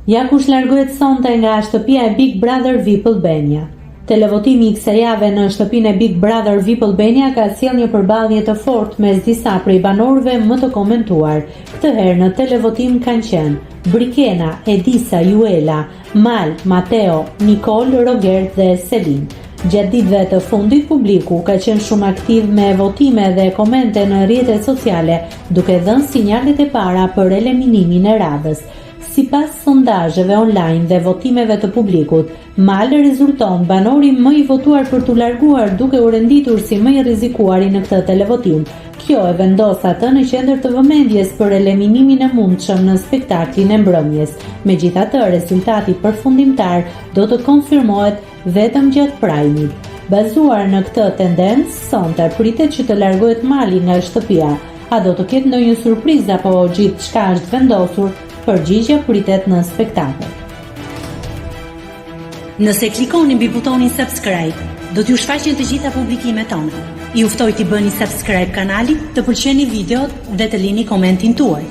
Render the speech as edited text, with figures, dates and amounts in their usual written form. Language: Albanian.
Ja kush largohet sonte nga shtëpia e Big Brother VIP Albania. Televotimi i kësaj jave në shtëpinë e Big Brother VIP Albania ka sjellë një përballje të fortë mes disa prej banorëve më të komentuar. Këtë herë në televotim kanë qenë Brikena, Edisa, Juela, Mal, Mateo, Nicol, Roger dhe Selin. Gjatë ditëve të fundit publiku ka qenë shumë aktiv me votime dhe komente në rrjetet sociale, duke dhënë sinjalet e para për eliminimin e radhës. Sipas sondazheve online dhe votimeve të publikut, Mal rezulton banori më i votuar për t'u larguar duke u renditur si më i rrezikuari në këtë televotim. Kjo e vendos atë në qendër të vëmendjes për eliminimin e mundshëm në spektaklin e mbrëmjes. Megjithatë, rezultati përfundimtar do të konfirmohet vetëm gjatë prajmit. Bazuar në këtë tendencë, sonte pritet që të largohet Mali nga shtëpia. A do të ketë ndonjë surprizë apo gjithçka është vendosur? Përgjigjja pritet në spektakël. Nëse klikoni mbi butonin subscribe, do t'ju shfaqen të gjitha publikimet tona. Ju ftoj t'i bëni subscribe kanalit, të pëlqeni videot dhe të lini komentin tuaj.